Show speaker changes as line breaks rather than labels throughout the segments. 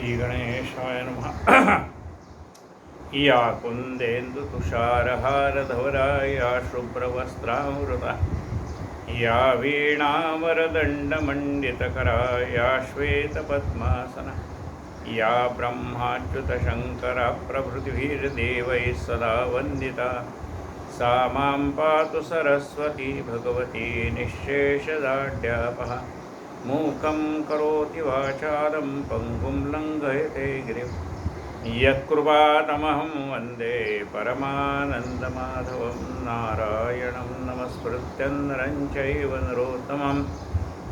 श्री गणेशाय नमः। या कुन्देन्दुतुषारहारधवला या शुभ्रवस्त्रामृता या वीणावरदण्डमण्डितकरा या श्वेतपद्मासना या ब्रह्माच्युतशङ्करा प्रभृतिभिर्देवैः सदा वन्दिता सा मां पातु सरस्वती भगवती निःशेषदाढ्यापहा। मूकं करोति वाचालं पङ्गुं लङ्घयते गिरिं यत्कृपातमहं वन्दे परमानन्दमाधवं। नारायणं नमस्कृत्य नरं चैव नरोत्तमं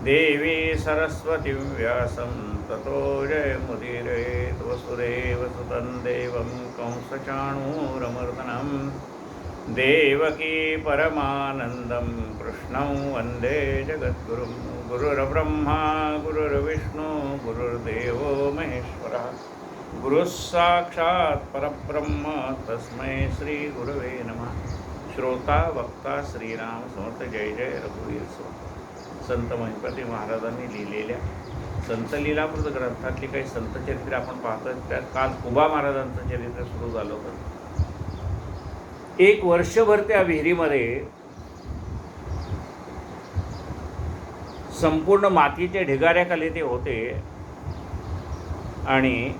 देवी सरस्वतीं व्यासं ततो जयमुदीरयेत्। वसुदेवसुतं देवं कंसचाणूरमर्दनं देवकी परमानन्दं कृष्णं वन्दे जगद्गुरुं। गुरुर्ब्रह्मा गुरुर्विष्णु गुरुर्देवो महेश्वरः गुरुः साक्षात् परब्रह्म तस्मै श्री गुरवे नमः। श्रोता वक्ता श्रीराम समर्थ जय जय रघुवीर समर्थ। संत महिपती महाराजांनी लिहिलेल्या संत लीलामृत ग्रंथातली काही संतचरित्रे आपण पाहतो। त्यात काल कुबा महाराजांचं चरित्र सुरू झालं होतं। एक वर्षभर त्या विहिरीमध्ये संपूर्ण मातीच्या ढिगाऱ्याखाली ते होते आणि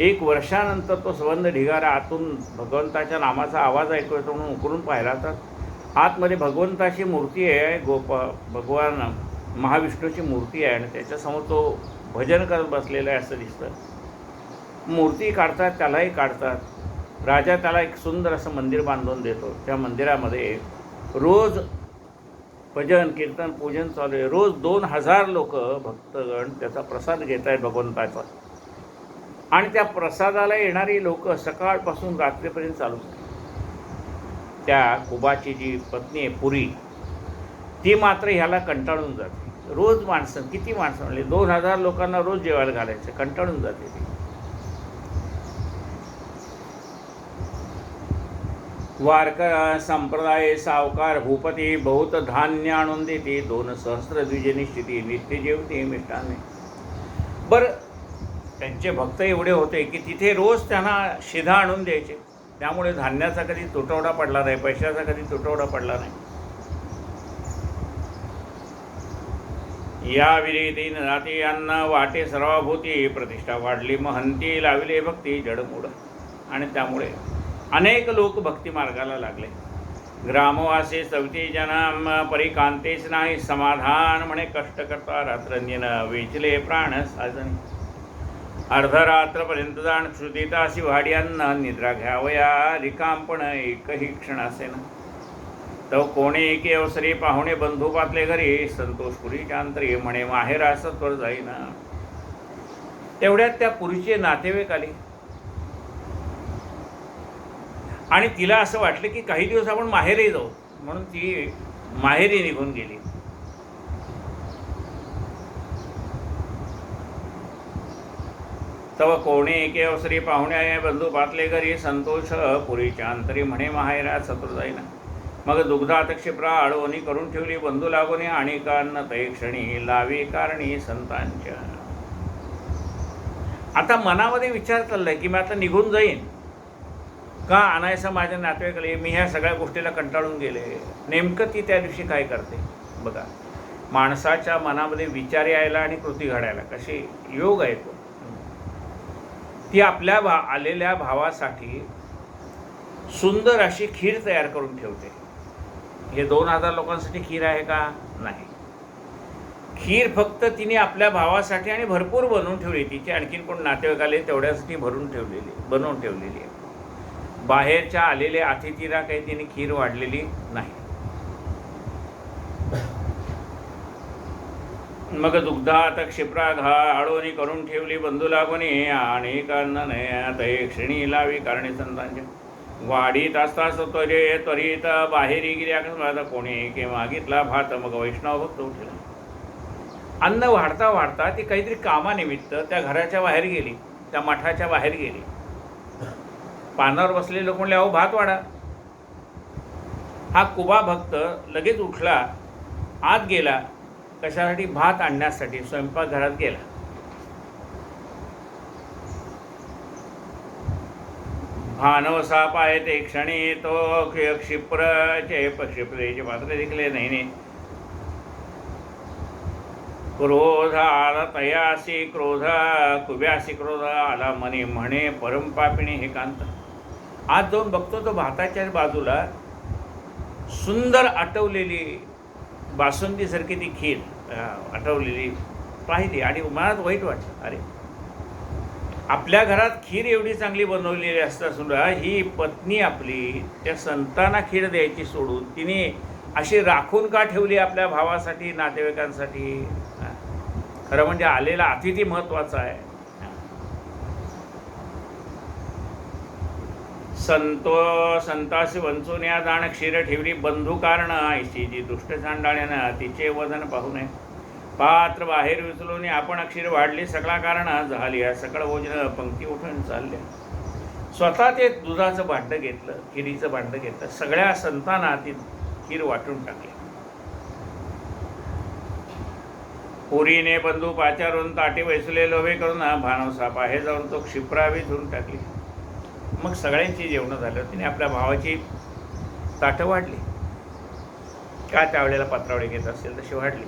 एक वर्षानंतर तो संबंध ढिगारा आतून भगवंताच्या नामाचा आवाज ऐकू येतो म्हणून उकरून पाहिला तर आतमध्ये भगवंताची मूर्ती आहे। भगवान महाविष्णूची मूर्ती आहे आणि त्याच्यासमोर तो भजन करत बसलेला आहे असं दिसतं। मूर्ती काढतात, त्यालाही काढतात। राजा त्याला एक सुंदर असं मंदिर बांधून देतो। त्या मंदिरामध्ये रोज भजन कीर्तन पूजन चालू आहे। रोज 2000 लोक भक्तगण त्याचा प्रसाद घेत आहेत भगवंताचा आणि त्या प्रसादाला येणारी लोक सकाळपासून रात्रीपर्यंत चालू असतात। त्या कुबाची जी पत्नी आहे पुरी ती मात्र ह्याला कंटाळून जाते। रोज माणसं किती माणसं म्हणले 2000 लोकांना रोज जेवायला घालायचं, कंटाळून जाते ती। वारकरी संप्रदाय सावकार भूपती बहुत धान्य आणून देते 2 सहस्र द्विजनी स्थिती नित्य जेवते मिष्टाने। बरं त्यांचे भक्त एवढे होते की तिथे रोज त्यांना शिधा आणून द्यायचे, त्यामुळे धान्याचा कधी तुटवडा पडला नाही, पैशाचा कधी तुटवडा पडला नाही। या विरीतीन राती अन्न वाटे सर्वभूती प्रतिष्ठा वाढली महंती लाविले भक्ती जडमूड आणि त्यामुळे अनेक लोक भक्ती मार्गाला लागले। ग्रामवासी सवती जना परिकांतेच नाही समाधान म्हणे कष्ट करता रात्रंदिन वेचले प्राण साजन। अर्धरात्रपर्यंत जाण श्रुतीतासी वाड्यांना निद्रा घ्यावया रिकामपण एकही क्षण असेन। तो कोणी एके अवसरी पाहुणे बंधू पातले घरी संतोषपुरीच्या अंतरी म्हणे माहेरा सत्वर जाईना। तेवढ्यात त्या पुरीचे नातेवाईक आले आणि तिला असं वाटलं की काही दिवस आपण माहेरी जाऊ म्हणून ती माहेरी निघून गेली। तव कोणी एके अवसरी पाहुणे बंधू पातले घरी संतोष पुरीच्या अंतरी म्हणे माहेरा सत्वर जाईना। मग दुग्धात क्षिप्रा आळवणी करून ठेवली बंधू लागोनी आणि कान्न तै क्षणी लावी कारणी संतांच्या। आता मनामध्ये विचार चाललाय की मी आता निघून जाईन का आणायचं माझ्या नातेवाईकाला, मी ह्या सगळ्या गोष्टीला कंटाळून गेले। नेमकं ती त्या दिवशी काय करते बघा। माणसाच्या मनामध्ये विचार यायला आणि कृती घडायला कसे योग आहे तो। ती आपल्या आलेल्या भावासाठी सुंदर अशी खीर तयार करून ठेवते। हे 2000 लोकांसाठी खीर आहे का? नाही। खीर फक्त तिने आपल्या भावासाठी आणि भरपूर बनवून ठेवली। तिचे आणखीन कोण नातेवाईक आले तेवढ्यासाठी बनवून ठेवलेली आहे। बाहेरच्या आलेल्या अतिथीला काही तिने खीर वाढलेली नाही। मग दुग्धात क्षिप्रा आळवणी करून ठेवली बंधू लागोनी आणि कानने क्षणी लावी कारणे संतांच्या। वाढीत असताच त्वरित बाहेरी गिर्या कोणी के मागितला भात मग वैष्णव भक्त उठला। अन्न वाढता वाढता ती काहीतरी कामानिमित्त त्या घराच्या बाहेर गेली, त्या मठाच्या बाहेर गेली। पानावर बसलेले लोक म्हणले अहो भात वाढा। हा कुबा भक्त लगेच उठला, आत गेला, कशासाठी? भात आणण्यासाठी स्वयंपाकघरात गेला। भानवसा पाय ते क्षणी तो क्षिप्रचे क्षिप्रेचे पात्र देखले नाही. क्रोध आला तयासी क्रोध कुब्यासी क्रोध आला मनी म्हणे परमपापिणी हे कांत. आज जाऊन बघतो तो भाताच्या बाजूला सुंदर आटवलेली बासुंदीसारखी ती खीर आटवलेली पाहिली आणि मनात वाईट वाटलं. अरे आपल्या घरात खीर एवढी चांगली बनवलेली असता सुद्धा ही पत्नी आपली त्या संतांना खीर द्यायची सोडून तिने अशी राखून का ठेवली आपल्या भावासाठी नातेवाईकांसाठी. खरं म्हणजे आलेला अतिथी महत्त्वाचा आहे. संतासी वंचून या जाण क्षीर ठेवली बंधू कारण ऐशी जी दुष्ट चांडाळ्यानं तिचे वजन पाहू नये. पात्र बाहेर विचलून आपण अक्षीर वाढली सगळा कारण झाली. सकळ भोजन पंक्ती उठून चालल्या. स्वतः ते दुधाचं भांडं घेतलं, खिरीचं भांडं घेतलं, सगळ्या संतांना ती खीर वाटून टाकली. पुरीने बंधू पाचारून ताटे वैसले लोभे करून भानवसा पाहे जाऊन तो क्षिप्रावी धुवून टाकली. मग सगळ्यांची जेवणं झालं. तिने आपल्या भावाची ताटं वाढली, काय त्यावेळेला पत्रावळी घेत असेल तशी वाढली.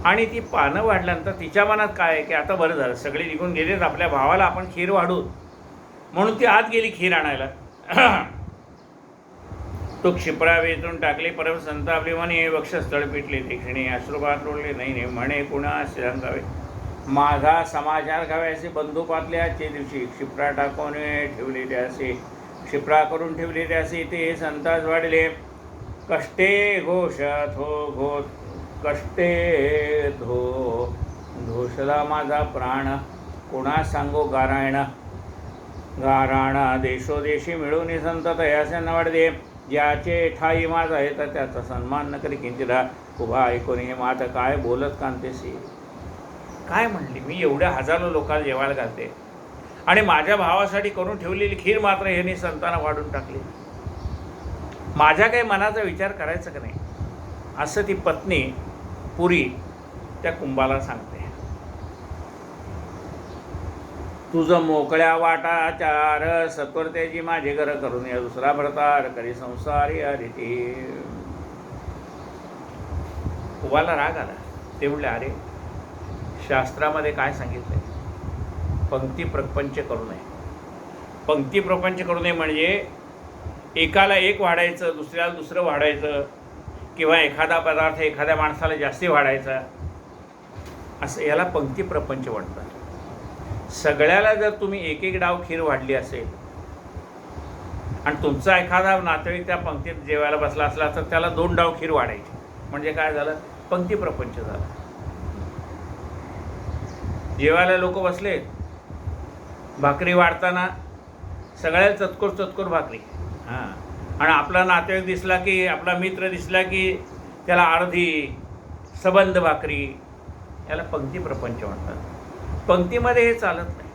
आणि ती पानं वाढल्यानंतर तिच्या मनात काय आहे की आता बरं झालं, सगळे निघून गेलेत, आपल्या भावाला आपण खीर वाढू. म्हणून ती आत गेली खीर आणायला. तो क्षिप्रा वेचून टाकले. परम संत आपले म्हणे वक्षस्थळ पिटले ते क्षणी अश्रुपात लोळले नाही म्हणे कुणा सांगावे माझा समाचार घ्यावे असे बंधू पातले आजचे दिवशी. क्षिप्रा टाकून ठेवलेले असे क्षिप्रा करून ठेवलेले असे ते संतास वाढले. कष्टे घोषत हो घोत कष्टे घोषला माझा प्राण कोणा सांगो गारायण. गाराणा देशोदेशी मिळून संत तयासे नवडदे. ज्याचे ठाई माझा आहे तर त्याचा सन्मान न करी किंचिता. उभा ऐकून हे मात काय बोलत कांतेसी. काय म्हणली, मी एवढ्या हजारो लोकांना जेवायला घालते आणि माझ्या भावासाठी करून ठेवलेली खीर मात्र ह्यांनी संतांना वाढून टाकली. माझ्या काही मनाचा विचार करायचा का नाही, असं ती पत्नी पुरी त्या कुंभाला सांगते. तुझं मोकळ्या वाटाचार सत्वरतेची माझे घर करून या दुसरा भरतार करी संसारी अरिती. कुंभाला राग आला. ते म्हणले अरे शास्त्रामध्ये काय सांगितलंय, पंक्ती प्रपंच करू नये. पंक्ती प्रपंच करू नये म्हणजे एकाला एक वाढायचं, दुसऱ्याला दुसरं वाढायचं, किंवा एखादा पदार्थ एखाद्या माणसाला जास्ती वाढायचा, असं याला पंक्ती प्रपंच म्हणतात. सगळ्याला जर तुम्ही एक एक डाव खीर वाढली असेल आणि तुमचा एखादा नातेवाईक त्या पंक्तीत जेवायला बसला असला तर त्याला 2 डाव खीर वाढायची, म्हणजे काय झालं, पंक्ती प्रपंच झाला. जेवायला लोक बसले, भाकरी वाढताना सगळ्याला चतकोर चतकोर भाकरी. आणि आपला नातेवाईक दिसला की, आपला मित्र दिसला की त्याला अर्धी सबंध भाकरी. याला पंक्ती प्रपंच म्हणतात. पंक्तीमध्ये हे चालत नाही.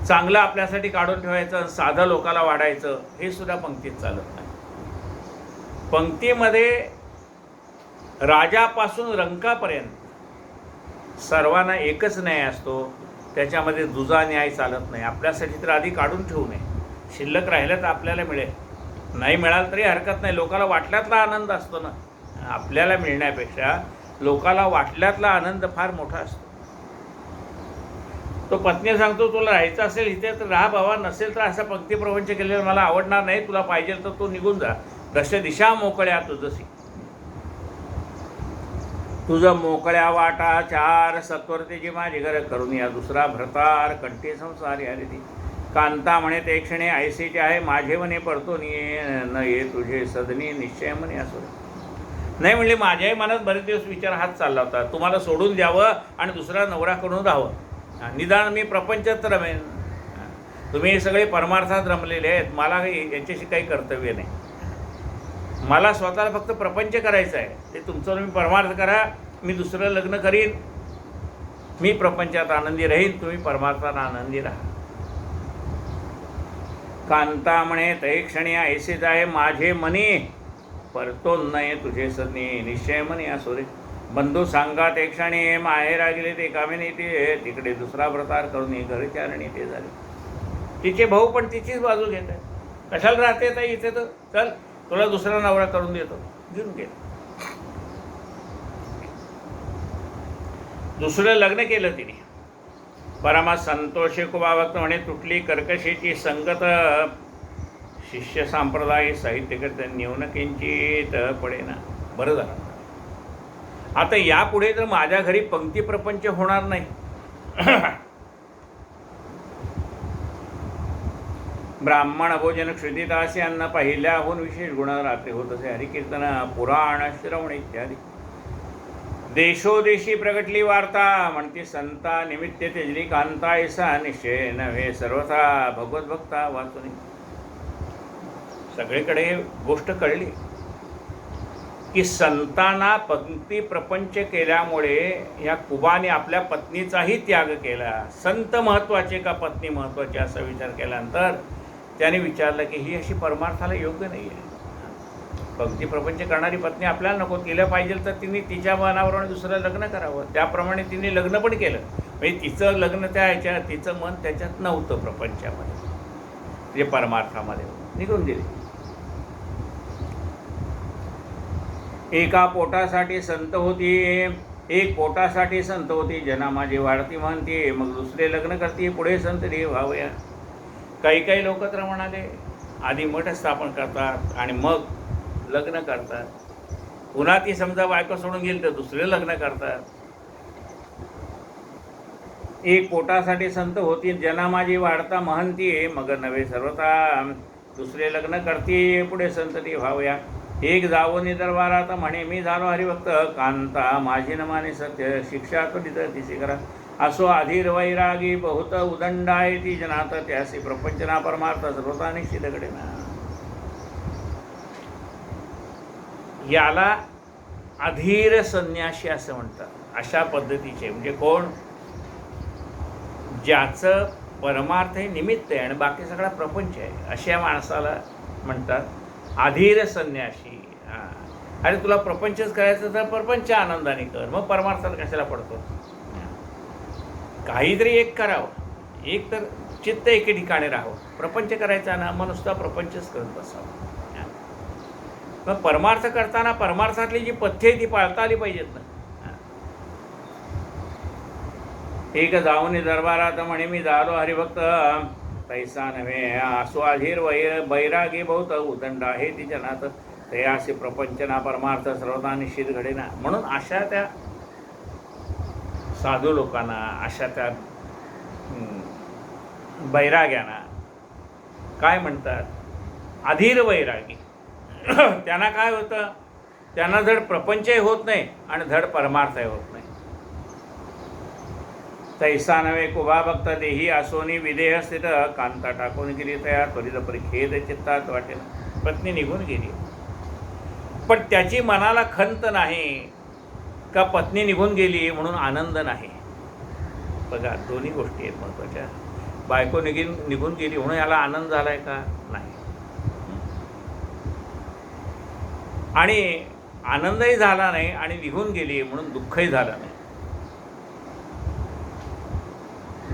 चांगलं आपल्यासाठी काढून ठेवायचं, साधं लोकाला वाढायचं, हे सुद्धा पंक्तीत चालत नाही. पंक्तीमध्ये राजापासून रंकापर्यंत सर्वांना एकच न्याय असतो. त्याच्यामध्ये दुजा न्याय चालत नाही. आपल्यासाठी तर आधी काढून ठेवू नये, शिल्लक राहिलं तर आपल्याला मिळेल, नाही मिळालं तरी हरकत नाही. लोकाला वाटल्यातला आनंद असतो ना, आपल्याला मिळण्यापेक्षा लोकाला वाटल्यातला आनंद फार मोठा असतो. तो पत्नी सांगतो तुला राहायचं असेल इथे तर राहा बाबा, नसेल तर असा पंक्ती प्रपंच केलेला मला आवडणार नाही, तुला पाहिजे तर तू निघून जा. दश दिशा मोकळ्या तुझसी. तुझं मोकळ्या वाटा चार सत्वरतेची माझी घर करून या दुसरा भरतार कंठी संसारी आली ती. कांता म्हणे ते क्षणे ऐसेचे आहे माझे म्हणे पडतो न ये तुझे सदनी निश्चय म्हणे असो. नाही म्हणले माझ्याही मनात बरेच दिवस विचार हात चालला होता, तुम्हाला सोडून द्यावं आणि दुसरा नवरा करून राहावं. निदान मी प्रपंचात रमेन, तुम्ही सगळे परमार्थात रमलेले आहेत, मला यांच्याशी काही कर्तव्य नाही. मला स्वतःला फक्त प्रपंच करायचं आहे, ते तुमचं तुम्ही परमार्थ करा, मी दुसरं लग्न करीन, मी प्रपंचात आनंदी राहीन, तुम्ही परमार्थात आनंदी राहा. कांता म्हणे तै क्षणी ऐसेच आहे माझे मनी परतो नये तुझे सदनी निश्चय म्हणे असो रे. बंधू सांगा ते क्षणी माहेर गेले ते कामिनी ते तिकडे दुसरा व्रतार करून घरचारणी ते झाले. तिचे भाऊ पण तिचीच बाजू घेत आहे. कशाला राहते ताई इथे, तर चल तुला दुसरा नवरा करून देतो, घेऊन गेले. दुसरं लग्न केलं तिने. परमा संतोषे कुबाभक्त म्हणे, तुटली कर्कशेची संगत, शिष्य संप्रदाय साहित्यकृत न्यून किंचित पडेना. बरं झालं. आता यापुढे तर माझ्या घरी पंक्ती प्रपंच होणार नाही. ब्राह्मण भोजन क्षुदितासे अन्न, पहिल्याहून विशेष गुण रात्री होत असे. हरिकीर्तन पुराण श्रवण इत्यादी. देशोदेशी प्रगटली वार्ता, म्हणती संता निमित्त तेजली कांता, ऐसा निश्चय नव्हे सर्वथा भगवत भक्ता वाचुनी. सगळीकडे गोष्ट कळली की संतांना पंक्ती प्रपंच केल्यामुळे या कुबाने आपल्या पत्नीचाही त्याग केला. संत महत्त्वाचे का पत्नी महत्त्वाची असा विचार केल्यानंतर त्याने विचारलं की ही अशी परमार्थाला योग्य नाही आहे. पंक्ती प्रपंच करणारी पत्नी आपल्याला नको, तिला पाहिजे तर तिने तिच्या मनावर दुसरं लग्न करावं. त्याप्रमाणे तिने लग्न पण केलं. म्हणजे तिचं लग्न तिचं मन त्याच्यात नव्हतं, प्रपंचामध्ये, जे परमार्थामध्ये निघून गेले. एका पोटासाठी संत होती, एक पोटासाठी संत होती, जना माझी वाढती म्हणते, मग दुसरे लग्न करते, पुढे संत देव व्हावया. काही काही लोक तर म्हणाले आधी मठ स्थापन करतात आणि मग लग्न करतात. पुन्हा ती समजा बायको सोडून गेली तर दुसरे लग्न करतात. एक पोटासाठी संत होती, जना माझी वाढता महंती, मग नवे सर्वता दुसरे लग्न करते, पुढे संत देव व्हावया. एक जावोनी दरबारात म्हणे, मी झालो हरिभक्त, कांता माझी न माने सत्य, शिक्षा तो तिथे करा. असो अधीर वैरागी बहुत उदंड आहे ती जनात, त्यासी प्रपंचना परमार्थ सर्वता निश्चित घडेना. याला अधीर संन्यासी असं म्हणतात. अशा पद्धतीचे म्हणजे कोण, ज्याचं परमार्थ हे निमित्त आहे आणि बाकी सगळा प्रपंच आहे, अशा माणसाला म्हणतात अधीर संन्यासी. अरे तुला प्रपंचच करायचं तर प्रपंच आनंदाने कर, मग परमार्थाला कशाला पडतो. काहीतरी एक करावं, एक तर चित्त एके ठिकाणी राहावं. प्रपंच करायचा ना, मग नुसता प्रपंचच करत बसावं. मग परमार्थ करताना परमार्थातली जी पथ्ये ती पाळता आली पाहिजेत ना. एक जाऊन दरबारात म्हणे, मी झालो हरिभक्त, पैसा नव्हे असो अधीर बैरागी बहुत उदंड आहे तिच्या नात, ते असे प्रपंचना परमार्थ सर्वता निश्चित घडेना. म्हणून अशा त्या साधू लोकांना, अशा त्या बैराग्यांना काय म्हणतात, अधीर वैरागी. त्यांना काय होतं, त्यांना धड प्रपंचही होत नाही आणि धड परमार्थही होत नाही. तैसा नव्हे कुबा भक्त, देही असोनी विदेह स्थित, कांता टाकून गेली तया, त्वरित परिखेद चित्तात वाटेल. पत्नी निघून गेली, पण त्याची मनाला खंत नाही का पत्नी निघून गेली म्हणून आनंद नाही. बघा, दोन्ही गोष्टी आहेत महत्त्वाच्या. बायको निघून गेली म्हणून याला आनंद झालाय का, नाही. आणि आनंदही झाला नाही आणि निघून गेली म्हणून दुःखही झालं नाही.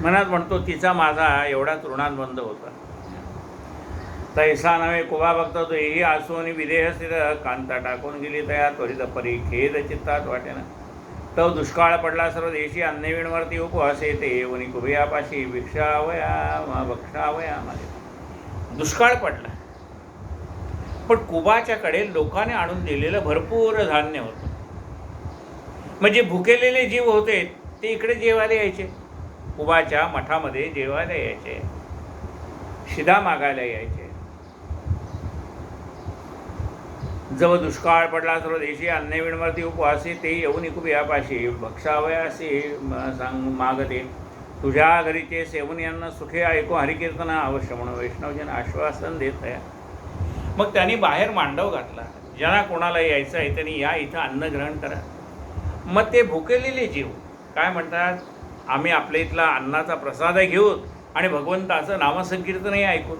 मनात म्हणतो तिचा माझा एवढाच ऋणानुबंध होता. तैसा नव्हे कुबा भक्त, तोही असून विदेह स्थिर, कांता टाकून गेली तया, त्वरित परिखेद चित्तात वाटेना. तो दुष्काळ पडला सर्व देशी, अन्नविणवरती उपवास येते, वनी कुबयापाशी भक्षावया माझे. दुष्काळ पडला, पण कुबाच्याकडे लोकांनी आणून दिलेलं भरपूर धान्य होतं. म्हणजे भुकेलेले जीव होते ते इकडे जेवायला यायचे, कुबाच्या मठामध्ये जेवायला यायचे, शिदा मागायला यायचे. जवळ दुष्काळ पडला सर्व देशी, अन्नविणवरती उपवासी, ते येऊन कुबयापाशी भक्षावयासी मागते. तुझ्या घरीचे सेवन यांना सुखे ऐकू हरिकीर्तन अवश्य म्हणून वैष्णवजन आश्वासन देत आहे. मग त्यांनी बाहेर मांडव घातला, ज्यांना कोणाला यायचं आहे त्यांनी या, इथं अन्न ग्रहण करा. मग ते भुकेलेले जीव काय म्हणतात, आम्ही आपल्या इथला अन्नाचा प्रसाद घेऊ आणि भगवंताचं नामसंकीर्तनही ऐकून.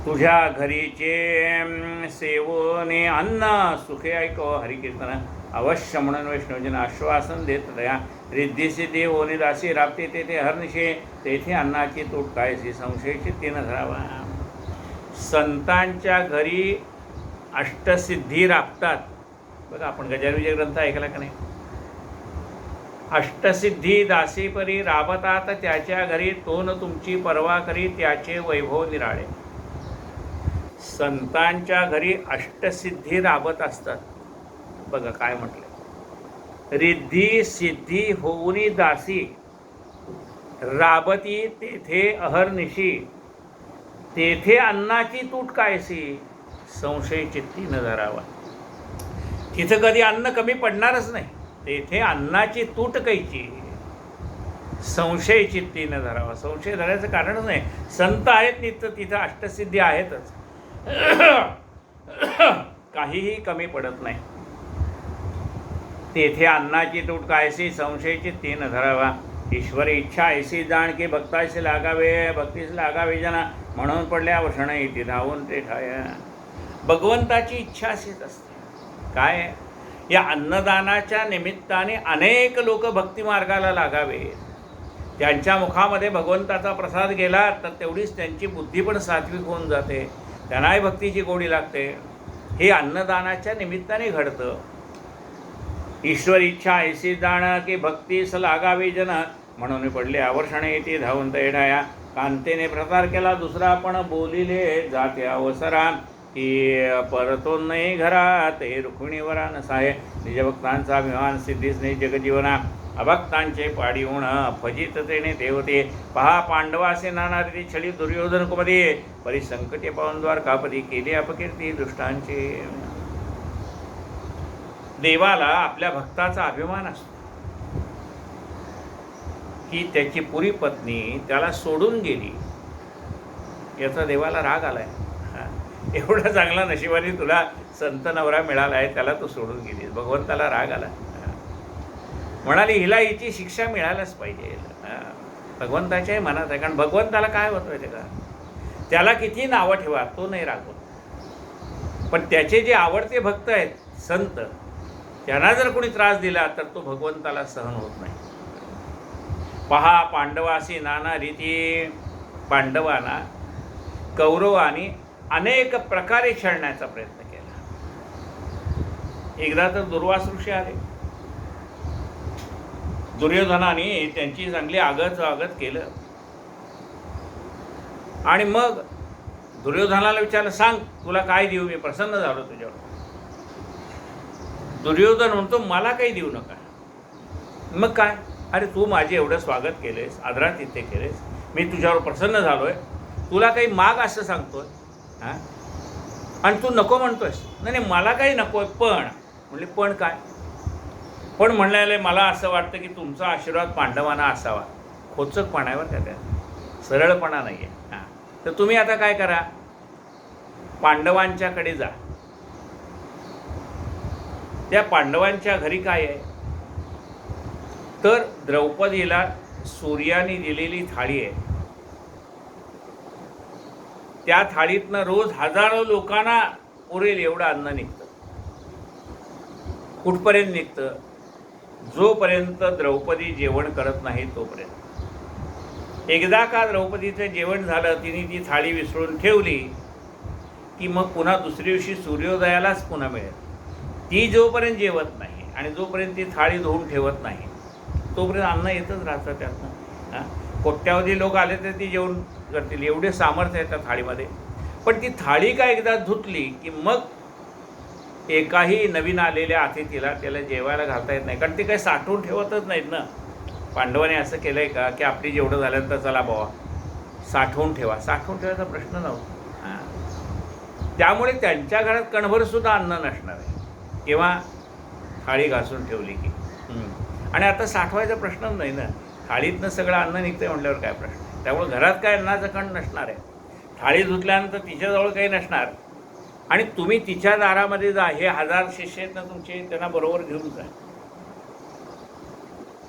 तुझ्या घरीचे सेवने अन्न सुखे ऐको हरिकीर्तन अवश्य म्हणून वैष्णवजन आश्वासन देत दया रिद्धिसिद्धी होणे दासी राबते तेथे हरनिशे तेथे अन्नाची तूट कायसी संशयची तीन धरावा. संतांच्या घरी अष्टसिद्धी राबतात बघा. आपण गजानन विजय ग्रंथ ऐकला का नाही? अष्टसिद्धी दासीपरी राबतात त्याच्या घरी तोन तुमची पर्वा करी त्याचे वैभव निराळे. संतांच्या घरी अष्टसिद्धी राबत असतात बघा काय म्हटलं. रिद्धी सिद्धी होऊनी दासी राबती तेथे अहर्निशी तेथे अन्नाची तूट कायसी संशय चित्ती न धरावा. तिथं कधी अन्न कमी पडणारच नाही. तेथे अन्नाची तूट कैची संशय चित्ती न धरावा. संशय धरायचं कारणच नाही. संत आहेत नित्य तिथं अष्टसिद्धी आहेतच. काहीही कमी पडत नाही. तेथे अन्नाची तूट कायसी संशयची तीन धरावा. ईश्वरी इच्छा ऐसी जाण की भक्ताशी लागावे भक्तीस लागावे जना म्हणून पडल्या वषण येते धावून ते ठाया. भगवंताची इच्छा अशीच असते. काय? या अन्नदानाच्या निमित्ताने अनेक लोक भक्तिमार्गाला लागावे. त्यांच्या मुखामध्ये भगवंताचा प्रसाद गेला तर तेवढीच त्यांची बुद्धी पण सात्विक होऊन जाते. त्यांनाही भक्तीची गोडी लागते. हे अन्नदानाच्या निमित्ताने घडतं. ईश्वर इच्छा ऐसी जाण की भक्तीस लागावी जन म्हणून पडले आवर्षण येते धावून तैढाया. कांतेने प्रसार केला दुसरा पण बोलिले जाते अवसरा की परतो नाही घरा ते रुक्मिणीवरा नसाय. निजभक्तांचा अभिमान सिद्धीस नाही जगजीवना अभक्तांचे पाडी होण फजिततेने देवते. पहा पांडवासे नाना रीती छळी दुर्योधन कुमदे परिसंकटे पावन द्वारकापदी केले अपकीर्ती दुष्टांचे. देवाला आपल्या भक्ताचा अभिमान असतो की त्याची पुरी पत्नी त्याला सोडून गेली याचा देवाला राग आलाय. एवढा चांगला नशिबाने तुला संत नवरा मिळाला आहे त्याला तू सोडून गेलीस. भगवंताला राग आला. म्हणाली हिला हिची शिक्षा मिळायलाच पाहिजे. भगवंताच्याही मनात आहे. कारण भगवंताला काय होतं ते का त्याला किती नावं ठेवा तो नाही रागवत. पण त्याचे जे आवडते भक्त आहेत संत त्यांना जर कोणी त्रास दिला तर तो भगवंताला सहन होत नाही. पहा पांडवासी नाना रीती. पांडवांना कौरवांनी अनेक प्रकारे छळण्याचा प्रयत्न केला. एकदा तर दुर्वास ऋषी आले. दुर्योधनाने त्यांची चांगली आगत केलं आणि मग दुर्योधनाला विचारलं सांग तुला काय देऊ मी प्रसन्न झालो तुझ्यावर. दुर्योधन म्हणतो मला काही देऊ नका. मग काय? अरे तू माझे एवढं स्वागत केलेस आदरातिथ्य केलेस मी तुझ्यावर प्रसन्न झालोय तुला काही माग असं सांगतोय हां आणि तू नको म्हणतोयस. नाही नाही मला काही नको आहे पण म्हणले पण काय? पण म्हणले मला असं वाटतं की तुमचा आशीर्वाद पांडवांना असावा. खोचकपणावर का त्या सरळपणा नाही आहे. हां तर तुम्ही आता काय करा पांडवांच्याकडे जा. त्या पांडवांच्या घरी काय आहे तर द्रौपदीला सूर्याने दिलेली थाळी आहे. त्या थाळीतनं रोज हजारो लोकांना पुरेल एवढं अन्न निघतं. कुठपर्यंत निघतं? जोपर्यंत द्रौपदी जेवण करत नाही तोपर्यंत. एकदा का द्रौपदीचं जेवण झालं तिने ती थाळी विसरून ठेवली की मग पुन्हा दुसऱ्या दिवशी सूर्योदयालाच पुन्हा मिळेल. ती जोपर्यंत जेवत नाही आणि जोपर्यंत ती थाळी धुवून ठेवत नाही तोपर्यंत अन्न येतच राहतं त्यातनं. हां कोट्यावधी लोक आले तर ती जेवण करतील एवढे सामर्थ्य आहे त्या थाळीमध्ये. पण ती थाळी का एकदा धुतली की मग एकाही नवीन आलेल्या अतिथीला त्याला जेवायला घालता येत नाही. कारण ते काही साठवून ठेवतच नाहीत ना. पांडवाने असं केलं आहे का की आपली जेवढं झालं तर चला बाबा साठवून ठेवा. साठवून ठेवायचा प्रश्न नव्हता. हां त्यामुळे त्यांच्या घरात कणभरसुद्धा अन्न नसणार आहे किंवा थाळी घासून ठेवली की. आणि आता साठवायचा प्रश्नच नाही ना. थाळीतनं सगळं अन्न निघतं म्हटल्यावर काय प्रश्न. त्यामुळे घरात काय अन्नाचं कण नसणार आहे. थाळी धुतल्यानंतर तिच्याजवळ काही नसणार आणि तुम्ही तिच्या दारामध्ये जा. हे 1000 शिष्य आहेत ना तुमचे त्यांना बरोबर घेऊन जा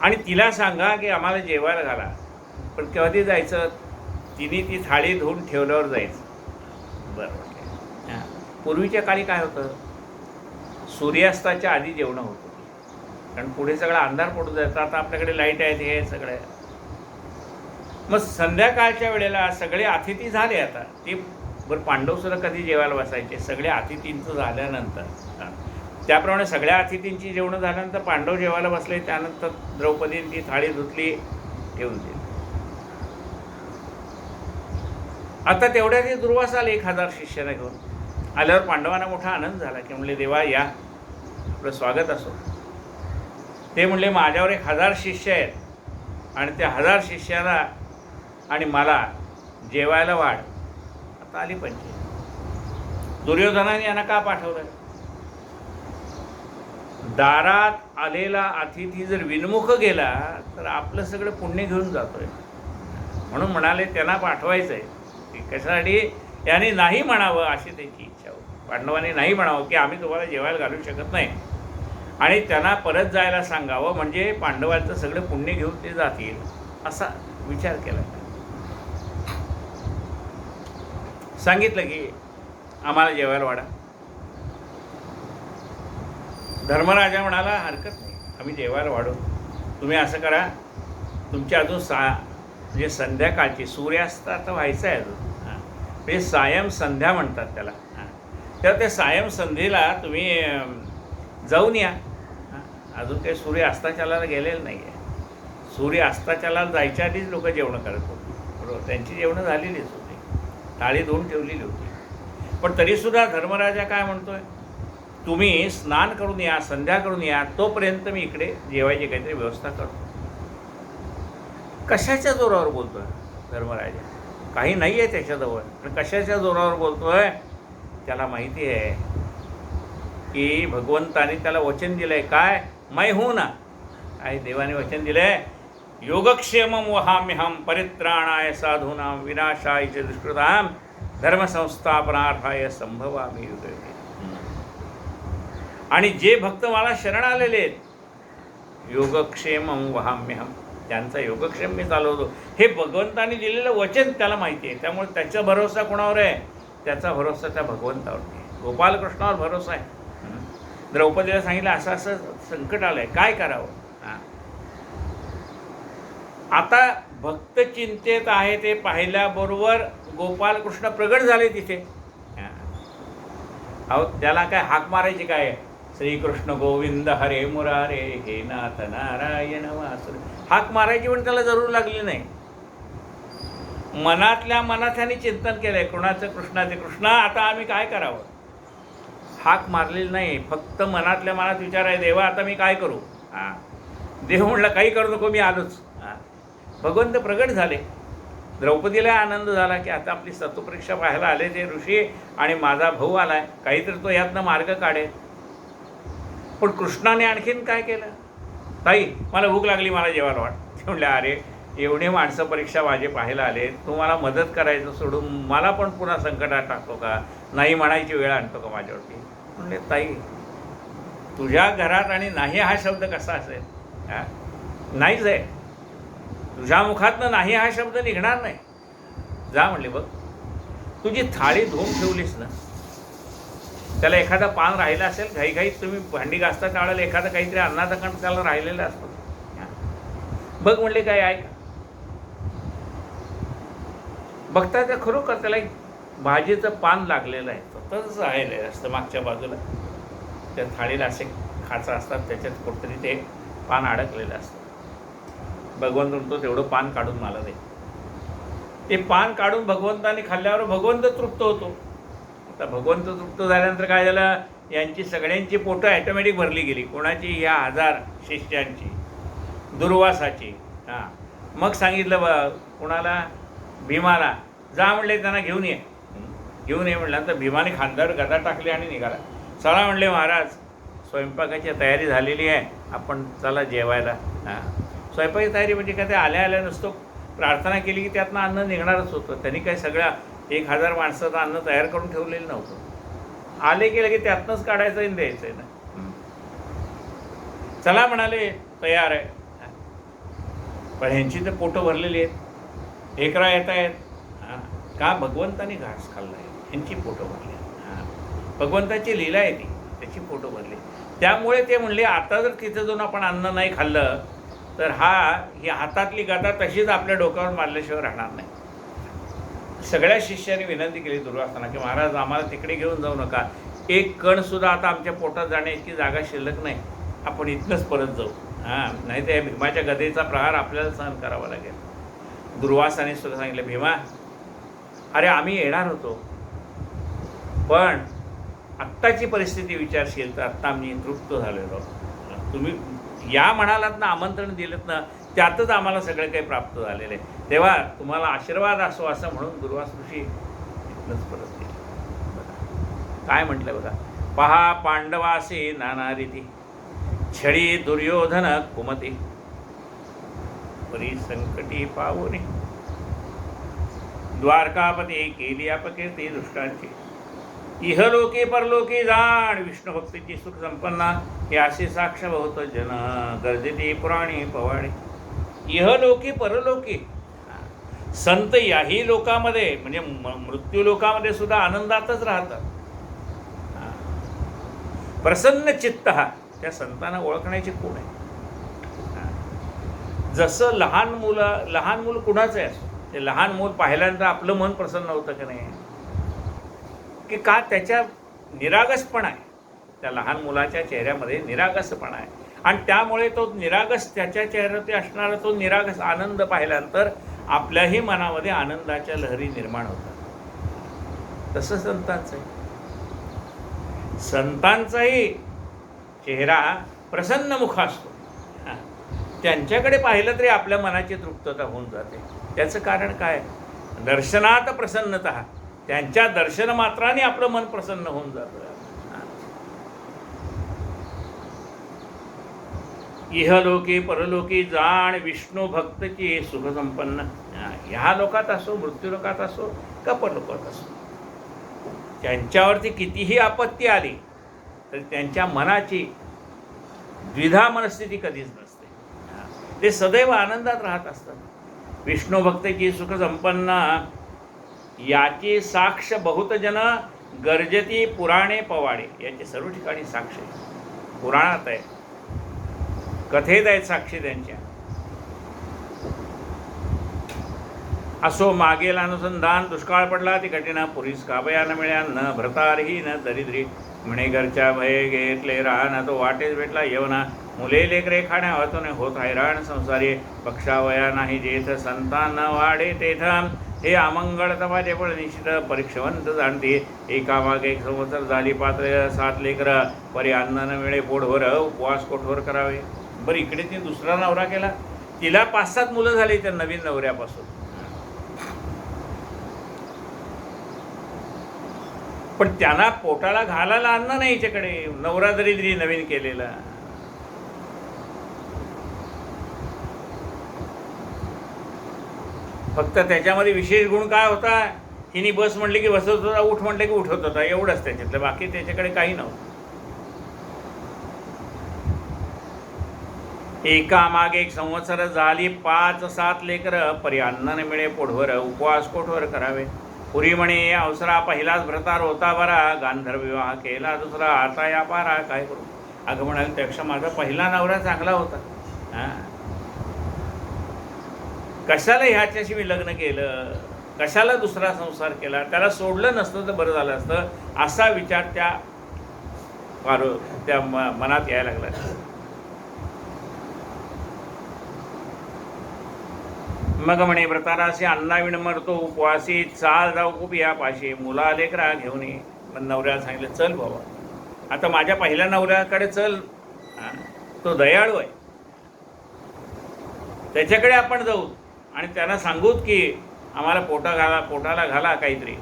आणि तिला सांगा की आम्हाला जेवायला घाला. पण कधी जायचं? तिने ती थाळी धुवून ठेवल्यावर जायचं. पूर्वीच्या काळी काय होतं, सूर्यास्ताच्या आधी जेवणं होत होती, कारण पुढे सगळा अंधार पडून जायचा. आता आपल्याकडे लाईट आहेत, हे सगळं. मग संध्याकाळच्या वेळेला सगळे अतिथी झाले. आता ते बरं पांडवसुद्धा कधी जेवायला बसायचे, सगळ्या अतिथींचं झाल्यानंतर. त्याप्रमाणे सगळ्या अतिथींची जेवणं झाल्यानंतर पांडव जेवायला बसले. त्यानंतर द्रौपदीने ती थाळी धुतली, ठेवून दिली. आता तेवढ्यात ते दुर्वास आले 1000 शिष्याला घेऊन. आल्यावर पांडवांना मोठा आनंद झाला, की म्हणले देवा या, आपलं स्वागत असो. ते म्हणले माझ्यावर 1000 शिष्य आहेत आणि त्या 1000 शिष्याला आणि मला जेवायला वाढ. आता आली पंचायत. दुर्योधनाने यांना का पाठवलं? दारात आलेला अतिथी जर विनमुख गेला तर आपलं सगळं पुण्य घेऊन जातोय. म्हणून म्हणाले त्यांना पाठवायचं आहे. कशासाठी? याने नाही म्हणावं अशी त्यांची इच्छा होती. पांडवांनी नाही म्हणावं की आम्ही तुम्हाला जेवायला घालू शकत नाही, आणि त्यांना परत जायला सांगावं, म्हणजे पांडवांचं सगळं पुण्य घेऊन ते जातील, असा विचार केला. सांगितलं की आम्हाला जेवायला वाढा. धर्मराजा म्हणाला हरकत नाही, आम्ही जेवायला वाढू. तुम्ही असं करा, तुमच्या अजून म्हणजे संध्याकाळची, सूर्यास्त आता व्हायचं आहे अजून, म्हणजे सायं संध्या म्हणतात त्याला. तर त्या सायं संध्येला तुम्ही जाऊन या. अजून काही सूर्य अस्ताचलाला गेलेलं नाही आहे. सूर्य अस्ताचलाला जायच्या आधीच लोक जेवणं करत होते, बरोबर. त्यांची जेवणं झालेलीच होती, थाळी धुवून ठेवलेली होती. पण तरीसुद्धा धर्मराजा काय म्हणतोय, तुम्ही स्नान करून या, संध्या करून या, तोपर्यंत मी इकडे जेवायची काहीतरी व्यवस्था करतो. कशाच्या जोरावर बोलतोय धर्मराजा? काही नाही आहे त्याच्याजवळ, पण कशाच्या जोरावर बोलतोय? त्याला माहिती आहे की भगवंताने त्याला वचन दिलं आहे. काय? मै हूं ना, काय देवाने वचन दिलं आहे, योगक्षेमं वहाम्यहं परित्राणाय साधूनां विनाशाय च दुष्कृतां धर्मसंस्थापनार्थाय संभवामि युगे. आणि जे भक्त मला शरण आलेले आहेत, योगक्षेमं वहाम्यहं, त्यांचा योगक्षेम मी चालवतो. हे भगवंताने दिलेलं वचन त्याला माहिती आहे. त्यामुळे त्याचा भरोसा कोणावर आहे? त्याचा भरोसा त्या भगवंतावरती आहे. गोपालकृष्णावर भरोसा आहे. द्रौपदीला सांगितलं असं असं संकट आलं आहे, काय करावं? आता भक्त चिंतेत आहे ते पाहिल्याबरोबर गोपालकृष्ण प्रगट झाले तिथे. अहो त्याला काय हाक मारायची काय? श्रीकृष्ण गोविंद हरे मुरारे हे नाथ नारायण वासुदेव, हाक मारायची पण त्याला जरूर लागली नाही. मनातल्या मनात त्यांनी चिंतन केलंय, कोणाचं? कृष्णाचे. कृष्णा आता आम्ही काय करावं? हाक मारलेली नाही, फक्त मनातल्या मनात विचार आहे, देवा आता मी काय करू? देव म्हणलं काही करू नको, मी आलोच. भगवंत प्रगट झाले. द्रौपदीला आनंद झाला की आता आपली सत्वपरीक्षा पाहायला आले ते ऋषी, आणि माझा भाऊ आलाय, काहीतरी तो यातनं मार्ग काढेल. पण कृष्णाने आणखीन काय केलं? ताई मला भूक लागली, मला जेवायला वाट. ते म्हणले अरे एवढे माणसं परीक्षा माझे पाहायला आले, तुम्हाला मदत करायचं सोडून मला पण पुन्हा संकटात टाकतो का? नाही म्हणायची वेळ आणतो का माझ्यावरती? म्हणले ताई तुझ्या घरात आणि नाही हा शब्द कसा असेल? नाहीच आहे, तुझ्या मुखातनं नाही हा शब्द निघणार नाही. जा म्हणले, बघ तुझी थाळी धुवून ठेवलीस ना, त्याला एखादा पान राहिला असेल, घाईघाईत तुम्ही भांडी घासता टाळायला एखादं काहीतरी अन्नाचा कण त्याला राहिलेलं असतं. बघ म्हणले काय आहे का? बघता त्या खरोखर त्याला एक भाजीचं पान लागलेलं आहे, तसंच राहिलेलं असतं मागच्या बाजूला. त्या थाळीला असे खाचा असतात, त्याच्यात कुठतरी ते पान अडकलेलं असतं. भगवंत म्हणतो तेवढं पान काढून मला दे. ते पान काढून भगवंताने खाल्ल्यावर भगवंत तृप्त होतो. आता भगवंत तृप्त झाल्यानंतर काय झालं, यांची सगळ्यांची पोटं ॲटोमॅटिक भरली गेली. कोणाची? या 1000 शिष्यांची, दुर्वासाची. मग सांगितलं कोणाला? भीमाला. जा म्हणले त्यांना घेऊन ये. घेऊन ये म्हटल्यानंतर भीमाने खांद्यावर गदा टाकली आणि निघाला. चला म्हणले महाराज स्वयंपाकाची तयारी झालेली आहे, आपण चला जेवायला. स्वयंपाकाची तयारी म्हणजे काय, ते आल्या आल्या नसतो प्रार्थना केली की त्यातनं अन्न निघणारच होतं. त्यांनी काय सगळ्या 1000 माणसाचं अन्न तयार करून ठेवलेलं नव्हतं. आले की लगे त्यातनंच काढायचं आणि द्यायचं आहे ना. चला म्हणाले तयार आहे. पण ह्यांची तर पोटं भरलेली आहेत, एकरा येत आहेत. का? भगवंतानी घास खाल्ला आहे, ह्यांची पोटं भरली. भगवंताची लीला आहे ती, त्याची फोटो भरले. त्यामुळे ते म्हणले आता जर तिथं जाऊन आपण अन्न नाही खाल्लं तर ही हातातली गदा तशीच आपल्या डोक्यावर मारल्याशिवाय राहणार नाही. सगळ्या शिष्यांनी विनंती केली दुर्वासांना की महाराज आम्हाला तिकडे घेऊन जाऊ नका, एक कणसुद्धा आता आमच्या पोटात जाण्याची जागा शिल्लक नाही, आपण इथनंच परत जाऊ. नाही तर भीमाच्या गदेचा प्रहार आपल्याला सहन करावा लागेल. दुर्वासाने सुद्धा सांगितलं, भीमा अरे आम्ही येणार होतो, पण आत्ताची परिस्थिती विचारशील तर आत्ता आम्ही तृप्त झालेलो. तुम्ही या म्हणालात ना, आमंत्रण दिलं ना, त्यातच आम्हाला सगळं काही प्राप्त झालेलं आहे, तेव्हा तुम्हाला आशीर्वाद असो असं म्हणून दुर्वास ऋषी इथनंच परत गेले. काय म्हटलं बघा, पहा पांडवासे नाना रीती, छडी दुर्योधन कुमती, परी संकटी पावोनी, द्वारकापती केली अपकीर्ती दुष्टांची, इहलोकी परलोकी जाण विष्णू भक्तीची सुख संपन्ना, हे असे साक्ष बहुत जन गर्जती पुराणी पवाडे. इहलोकी परलोकी, संत याही लोकामध्ये म्हणजे मृत्यू लोकामध्ये सुद्धा आनंदातच राहतात. प्रसन्न चित्त, त्या संतांना ओळखण्याची कोण आहे? जसं लहान मूल कुणाचं आहे असो, ते लहान मूल पाहिल्यानंतर आपलं मन प्रसन्न होतं की नाही, की का त्याच्या निरागसपणा आहे, त्या लहान मुलाच्या चेहऱ्यामध्ये निरागसपणा आहे, आणि त्यामुळे तो निरागस त्याच्या चेहऱ्यावरती असणारा तो निरागस आनंद पाहिल्यानंतर आपल्याही मनामध्ये आनंदाच्या लहरी निर्माण होतात. तसं संतांचं आहे, संतांचाही चेहरा प्रसन्न मुख असतो. त्यांच्याकडे पाहिलं तरी आपल्या मनाची तृप्तता होऊन जाते. त्याचं कारण काय? दर्शनात प्रसन्नता, त्यांच्या दर्शन मात्राने आपलं मन प्रसन्न होऊन जातं. इहलोकी परलोकी जाण विष्णू भक्तची सुख संपन्न, ह्या लोकात असो मृत्यू लोकात असो का परलोकात असो, त्यांच्यावरती कितीही आपत्ती आली तर त्यांच्या मनाची द्विधा मनस्थिती कधीच नसते. ते सदैव आनंदात राहत असतात. विष्णू भक्तीची सुख संपन्न, याची साक्ष बहुत जन गर्जती पुराणे पवाडे, याची सर्व ठिकाणी साक्ष आहे. पुराणात आहे, कथेत आहेत साक्षी त्यांच्या. असो मागेल अनुसंधान, दुष्काळ पडला ती कठीण, पुरीस काबया न मिळ्या, न भरतारही न दरिद्री, म्हणे घरच्या भये घेतले राहणा, तो वाटेच भेटला येवना, मुले लेकरे खाण्या वाचून होत हैराण संसारी, पक्षावया नाही जेथ संतान वाढे तेथ, हे अमंगळ तपाचे फळ निश्चित परीक्षवंत जाणते, एकामागे एक संवत्सर झाली पात्र 7 लेकर, परी अन्न न मिळे पोटभर, उपवास कोठवर करावे. बरं इकडे ती दुसरा नवरा केला, तिला 5-7 मुलं झाली त्या नवीन नवऱ्यापासून, पण त्यांना पोटाला घालायला अन्न नाही हिच्याकडे, नवरा जरी नवीन केलेला. फक्त त्याच्यामध्ये विशेष गुण काय होता, हिने बस म्हटली की बसत होता, उठ म्हटलं की उठत होता, एवढंच त्याच्यातलं, बाकी त्याच्याकडे काही नव्हतं. एकामागे एक संवत्सर झाली 5-7 लेकर, परी अन्न न मिळे पोटभर, उपवास कोठवर करावे. पुरी म्हणे अवसरा पहिलाच भ्रतार होता बरा, गांधर्व विवाह केला दुसरा, आता या पारा काय करू. अगं म्हणाल त्यापेक्षा माझा पहिला नवरा चांगला होता, कशाला ह्याच्याशी मी लग्न केलं, कशाला दुसरा संसार केला, त्याला सोडलं नसतं तर बरं झालं असतं, असा विचार त्या मनात यायला लागला. मग म्हणे व्रताराशी अन्नाविण मरतो उपवासी, चाल जाऊ खूप या पाशी, मुला लेकरा घेऊन ये. मग नवऱ्याला सांगितलं चल बाबा, आता माझ्या पहिल्या नवऱ्याकडे चल, तो दयाळू आहे, त्याच्याकडे आपण जाऊ आणि त्यांना सांगूत की आम्हाला पोटाला घाला काहीतरी.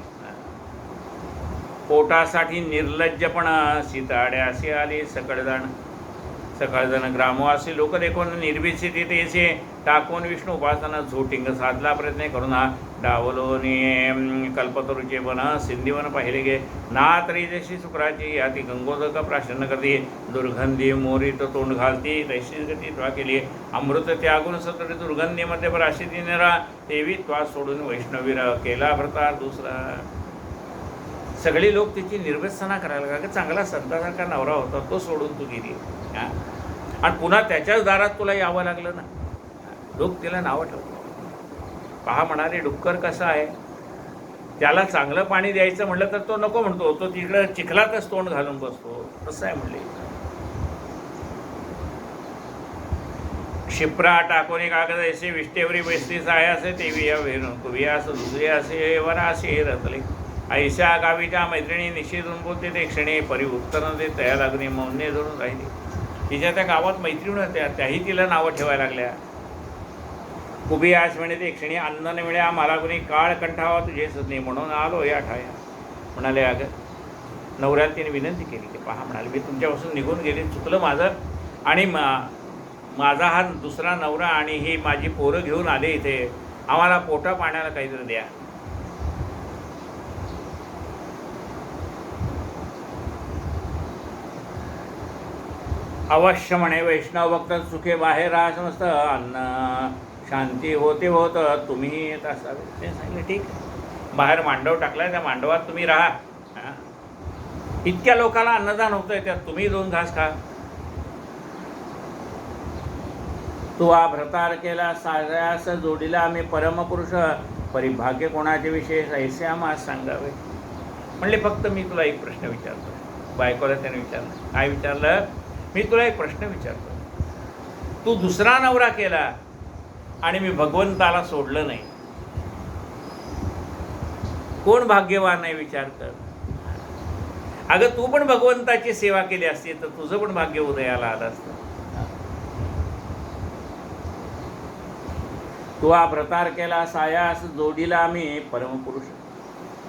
पोटासाठी निर्लज्जपणा सीताड्याशी आली सकाळजण ग्रामवासी लोक देखून निर्भीसित तेसे टाकून विष्णू उपासना झोटिंग साधला प्रयत्न करून डावलोनी कल्पतरूचे वन सिंधीवन पाहिले गे ना तरी जशी शुक्राची याती गंगोदक प्राशन करते दुर्गंधी मोरीत तोंड घालती तशी गती त्वा केली अमृत त्यागून सतरी दुर्गंधीमध्ये प्राशिती निरा तेवी त्वा सोडून वैष्णवीर केला भरतार दुसरा. सगळे लोक तिची निर्व्यसना करायला लागला. चांगला संतासारखा नवरा होता, तो सोडून तू गेली. आणि पुन्हा त्याच्याच दारात तुला यावं लागलं ना. लोक तिला नावं ठेवतो. पहा म्हणाले डुक्कर कसा आहे, त्याला चांगलं पाणी द्यायचं म्हटलं तर तो नको म्हणतो, तो तिकडं चिखलातच तोंड घालून बसतो. तसं आहे म्हणले. क्षिप्रा टाकोनी कागद ऐसे विष्टेवरी बेसती सायासे तेवी या वेणू कुवियास दुसरे असे वरा असे रतले. ऐशा गावीच्या मैत्रिणी निश्चितून बोलते ते क्षणी परी उत्तर न दे तया लागणे मौन्य धरून राहिली. तिच्या त्या गावात मैत्रिणी होत्या, त्याही तिला नावं ठेवायला लागल्या. कुबियास म्हणे ते क्षणी अन्न न मिळ्या मला कुणी काळ कंठावा तुझे सदने म्हणून आलो या ठाया. म्हणाले अगं नवऱ्याला तिने विनंती केली की पहा म्हणाले मी तुमच्यापासून निघून गेले, चुकलं माझं, आणि माझा हा दुसरा नवरा आणि ही माझी पोरं घेऊन आले इथे, आम्हाला पोटा पाण्याला काहीतरी द्या. अवश्य म्हणे वैष्णव भक्त सुखे बाहेर राहा समजतं, अन्न शांती होते होत तुम्ही येत असावे. ते सांगितलं ठीक आहे, बाहेर मांडव टाकलाय, त्या मांडवात तुम्ही राहा. इतक्या लोकांना अन्नदान होतंय, त्यात तुम्ही 2 घास खा. तू हा भ्रतार केला सायास जोडीला आम्ही परमपुरुष, परिभाग्य कोणाचे विशेष ऐसे आम्हाला सांगावे. म्हणले फक्त मी तुला एक प्रश्न विचारतो. बायकोला त्याने विचारलं. काय विचारलं? मी तुला एक प्रश्न विचारतो. तू दुसरा नवरा केला आणि मी भगवंताला सोडलं नाही, कोण भाग्यवान आहे विचार कर. अगं तू पण भगवंताची सेवा केली असती तर तुझं पण भाग्य उदयाला आलं असतं. तू हा प्रतार केला सायास जोडीला आम्ही परमपुरुष,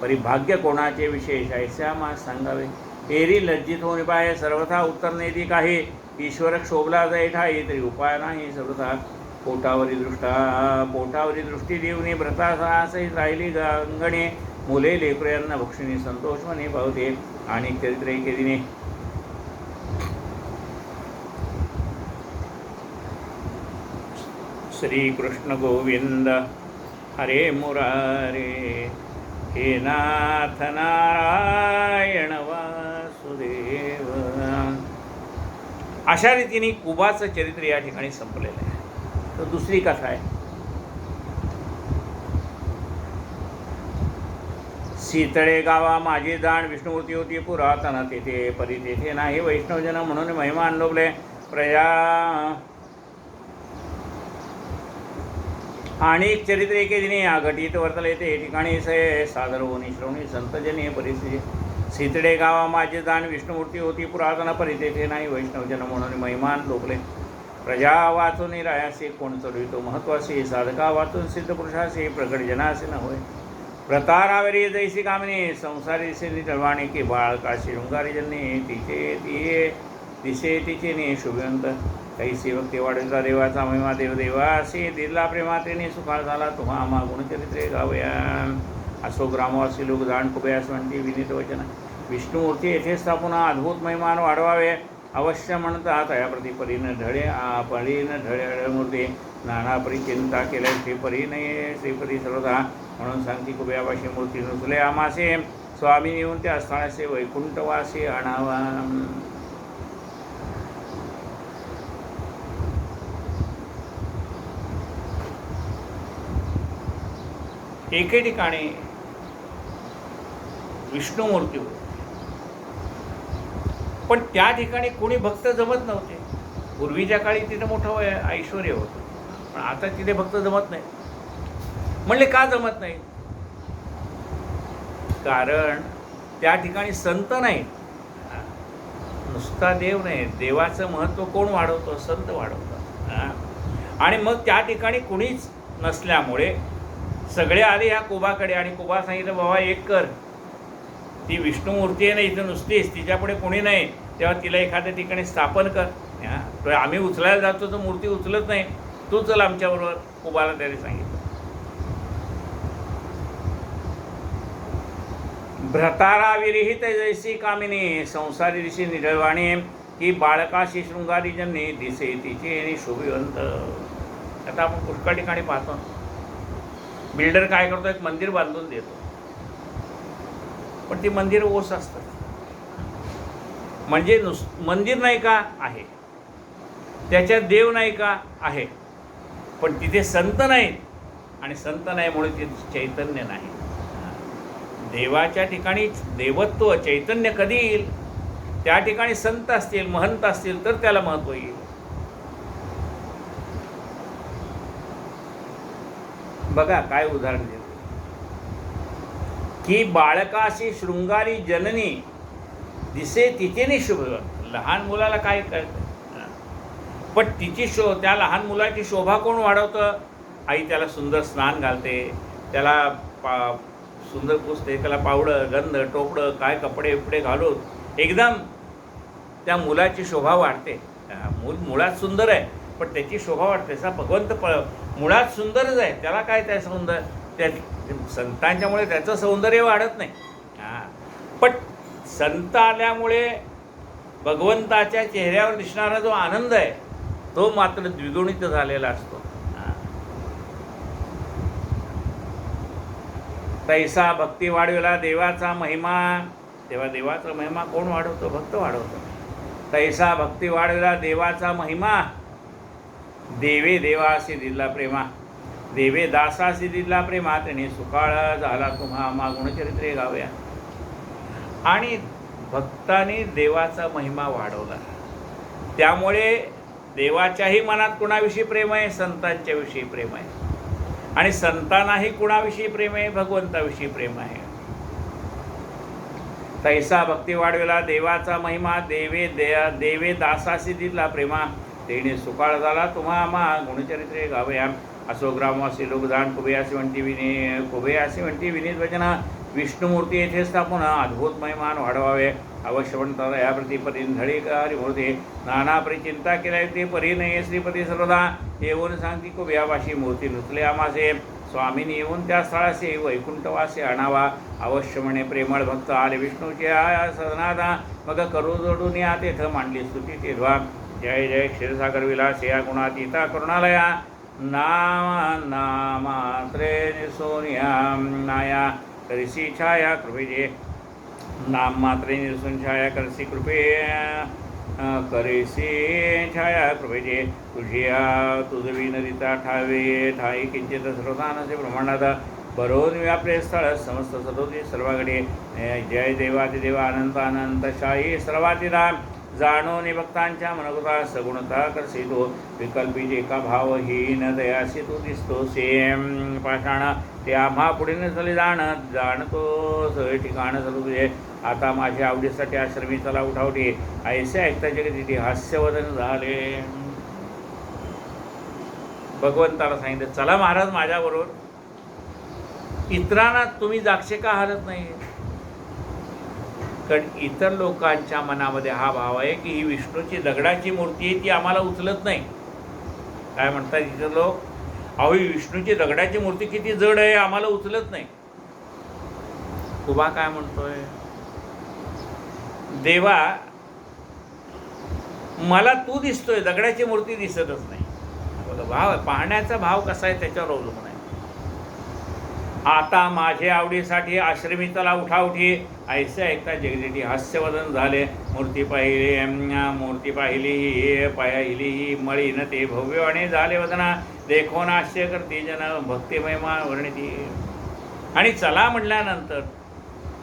परिभाग्य कोणाचे विशेष ऐसा मा सांगावे. एरी लज्जित होऊन पाय सर्वथा उत्तर नेती काही, ईश्वर क्षोभला जाई ठाई तरी उपाय नाही सर्वथा. पोटावरी दृष्टी देऊनी भ्रतासहित राहिली अंगणे, मुले लेकरांना भक्षिणी संतोष म्हणे पावते. आणि चरित्र केदिने श्री कृष्ण गोविंद हरे मुरारे, हे नाथ नारायण वासुदेव. अशा रीतीने कुबाचं चरित्र या ठिकाणी संपलेलं आहे. तर दुसरी कथा आहे. सीतळे गावा माझी जाण विष्णुमूर्ती होती पुरातन तेथे, परी तेथे नाही वैष्णवजन म्हणून महिमा अनुभवले प्रजा. आणि एक चरित्र एके दिनी घटित वर्तले ते ठिकाणी सादर होऊन श्रवणी संतजने परिस्थिती. सीतडे गावा माझे जाण विष्णुमूर्ती होती पुरातन, परी तेथे नाही वैष्णवजन म्हणून महिमान लोकले प्रजा. वाचून रायासे कोण चढवितो महत्वासे, साधका वाचून सिद्ध पुरुषासे प्रकट जनासे न होय. प्रतारावरी जैसी कामने संसारी से निटवाणी की बाळका शृंगारी जन्ने तिचे तिये दिसे तिचे ने शुभवंत. काही सेवक ते वाढविला देवाचा महिमा देवदेवासे दिला प्रेमात्रेने सुखाळ झाला तुम्हा आम्हा गुणचरित्रे गावया. असो ग्रामवासी लोक जाण कुबयास म्हणते विनीत वचन, विष्णुमूर्ती येथे स्थापना अद्भुत महिमान वाढवावे अवश्य म्हणतात. या प्रतिपरीन ढळे परीन ढळे मूर्ती नाना परी चिंता केल्या श्रीपरी नाही श्रीपरी सर्वदा. म्हणून सांगती कुबयावाशी मूर्ती नुसले आमासे, स्वामी येऊन त्या स्थानाचे वैकुंठवासी आणावा. एके ठिकाणी विष्णुमूर्ती होती, पण त्या ठिकाणी कोणी भक्त जमत नव्हते. पूर्वीच्या काळी तिथे मोठं ऐश्वर होतं, पण आता तिथे भक्त जमत नाही. म्हणले का जमत नाही? कारण त्या ठिकाणी संत नाही, नुसता देव नाही, देवाचं महत्त्व कोण वाढवतो? संत वाढवतात. आणि मग त्या ठिकाणी कुणीच नसल्यामुळे सगळे आले ह्या कुबाकडे, आणि कुबा सांगितलं बाबा एक कर, ती विष्णुमूर्ती आहे ना इथं नुसतीच, तिच्यापुढे कोणी नाही, तेव्हा तिला एखाद्या ठिकाणी स्थापन कर. तर आम्ही उचलायला जातो तर मूर्ती उचलत नाही, तू चल आमच्याबरोबर. कुबाला त्याने सांगितलं. भ्रतारा विरहित जैसी कामिनी संसारी दिशी निढळवाणी, की बाळकाशी शृंगारी जन्नी दिसे तिचे आणि शोभिवंत. आता आपण पुष्कळ ठिकाणी पाहतो बिल्डर काय करतो, एक मंदिर बांधून देतो, पण ती मंदिरं ओस असतात. म्हणजे मंदिर नाही का? आहे. त्याच्यात देव नाही का? आहे. पण तिथे संत नाहीत, आणि संत नाही म्हणून तिथे चैतन्य नाही. देवाच्या ठिकाणी देवत्व चैतन्य कधी येईल? त्या ठिकाणी संत असतील, महंत असतील, तर त्याला महत्त्व येईल. बघा काय उदाहरण देतो की बाळकाशी शृंगारी जननी दिसे तिचे शुभ. लहान मुलाला काय कळतं? पण तिची त्या लहान मुलाची शोभा कोण वाढवतं? आई त्याला सुंदर स्नान घालते, त्याला सुंदर पुसते, त्याला पावडं गंध टोपडं काय कपडे बिपडे घालून एकदम त्या मुलाची शोभा वाढते. मूल मुळात सुंदर आहे, पण त्याची शोभा वाढते. असा भगवंत मुळात सुंदरच आहे, त्याला काय त्या त्या संतांच्यामुळे त्याचं सौंदर्य वाढत नाही. पण संत आल्यामुळे भगवंताच्या चेहऱ्यावर दिसणारा जो आनंद आहे तो मात्र द्विगुणित झालेला असतो. तैसा भक्ती वाढविला देवाचा महिमा. तेव्हा देवाचा महिमा कोण वाढवतो? भक्त वाढवतो. तैसा भक्ती वाढविला देवाचा महिमा, देवे देवासी दिला प्रेमा. देवे दासासी दिला प्रेमा, त्याने सुकाळ झाला तुम्हा मा गुणचरित्रे गाव्या. आणि भक्तांनी देवाचा महिमा वाढवला, त्यामुळे देवाच्याही मनात कुणाविषयी प्रेम आहे? संतांच्या विषयी प्रेम आहे. आणि संतांनाही कुणाविषयी प्रेम आहे? भगवंताविषयी प्रेम आहे. तैसा भक्ती वाढविला देवाचा महिमा, देवे दासासी दिला प्रेमा, तेने सुकाळ झाला तुम्हा मा गुणचरित्रे गावया. असो ग्रामवासी लोकदान कुबेयासी म्हणती विनीत वचना. विष्णुमूर्ती येथे स्थापून अद्भुत महिमान वाढवावे. अवश्य म्हणतात या प्रतिपदी धळीकारी मूर्ती नाना परी चिंता केल्या ते परी नये श्रीपती सर्वदा. येऊन सांगती कुबेयावाशी मूर्ती नुचले आमासे. स्वामीनी येऊन त्या स्थळासे वैकुंठवासे आणावा. अवश्य म्हणे प्रेमळ भक्त आले विष्णूचे सदनादा. मग करू जोडून या तेथ मांडली स्तुती तेव्हा. जय जय क्षीरसागर विलास या गुणातीता करुणालया. नामात्रे निसोनिया नाया करसी छाया कृपेजे. नाम मात्रे निरसून छाया करसी कृपे करेसी छाया कृपेजे. तुझिया तुझ विनरिता ठावे ठाई किंचित सर्वतानसे ब्रह्मांडात. बरोन व्यापले स्थळ समस्त सदोदी सर्वाकडे. जय देवादिदेवा अनंत अनंत शाही सर्वातिराम. जाणोनी भक्तांच्या मनोगता सगुणता करसी तो. विकल्पी एका भावहीन दयासी तू दिसतो सेम पाषाण. ते आम्हा पुढे नसले जाणतो सगळे ठिकाण सर्व तुझे. आता माझ्या आवडीसाठी आश्रमी चला उठावटी. ऐसे ऐकता जगत तिथे हास्यवदन झाले. भगवंताला सांगितलं चला महाराज माझ्याबरोबर. इतरांना तुम्ही जागशे का हरत नाही? कारण इतर लोकांच्या मनामध्ये हा भाव आहे की ही विष्णूची दगडाची मूर्ती आहे, ती आम्हाला उचलत नाही. काय म्हणतात इतर लोक? अहो ही विष्णूची दगडाची मूर्ती किती जड आहे, आम्हाला उचलत नाही. कुबा काय म्हणतोय? देवा मला तू दिसतोय, दगडाची मूर्ती दिसतच नाही. बघा भाव आहे, पाहण्याचा भाव कसा आहे त्याच्यावर अवलंबून आहे. आता माझे आवडीसाठी आश्रमी चला उठाउठी. ऐसे ऐकता जगदेटी हास्यवदन झाले. मूर्ती पाहिली ही मळी न ते भव्यवाणी झाले वदना. देखोन हास्य करते जन भक्तिमयमा वर्णिती. आणि चला म्हटल्यानंतर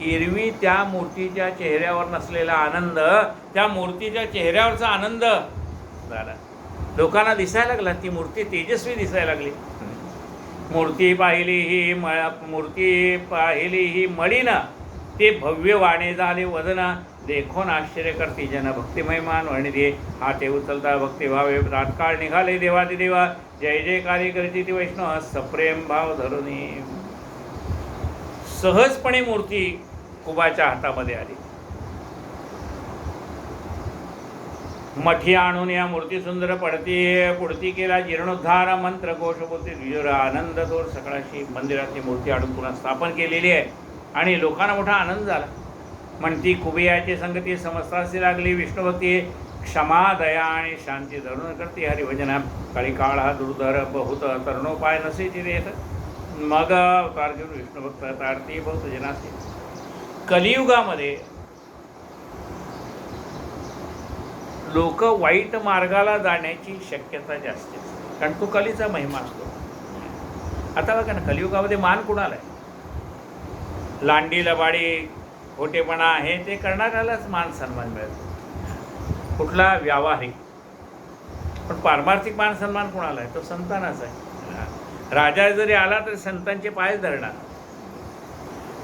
एरवी त्या मूर्तीच्या चेहऱ्यावर नसलेला आनंद त्या मूर्तीच्या चेहऱ्यावरचा आनंद झाला. लोकांना दिसायला लागला, ती मूर्ती तेजस्वी दिसायला लागली. मूर्ती पाहिली ही मळीना ते भव्य वाणे झाले वदना. देखोन आश्चर्य करते जन भक्तिमयमान वर्णिते. हा ते उचलता भक्तिभावे तात्काळ निघाले देवादिदेवा. जय जयकारी करती ती वैष्णव सप्रेम भाव धरुनी. सहजपणे मूर्ती कुबाच्या हातामध्ये आली. मठी आणून या मूर्ती सुंदर पुढती केला जीर्णोद्धार मंत्र घोषबोलते द्विजोर आनंद तोर सकाळशी. मंदिरातली मूर्ती आणून पुन्हा स्थापन केलेली आहे आणि लोकांना मोठा आनंद झाला. म्हणती कुबेयाची संगती समजतासी लागली. विष्णुभक्ती क्षमा दया आणि शांती धरून करते हरिभजना. काळी काळ हा दुर्धर बहुत तरुणोपाय नसे तिथे येत. मग अवतार घेऊन विष्णुभक्त तारती बहुत जनासे. कलियुगामध्ये लोक वाईट मार्गाला जाण्याची शक्यता जास्त असते, कारण तो कलीचा महिमा असतो. आता बघा ना, कलियुगामध्ये मान कुणाला आहे? लांडी लबाडी खोटेपणा हे ते करणाऱ्यालाच मान सन्मान मिळतो, कुठला व्यावहारिक. पण पारमार्थिक मान सन्मान कुणाला आहे? तो संतानाचा आहे. राजा जरी आला तरी संतांचे पायच धरणार.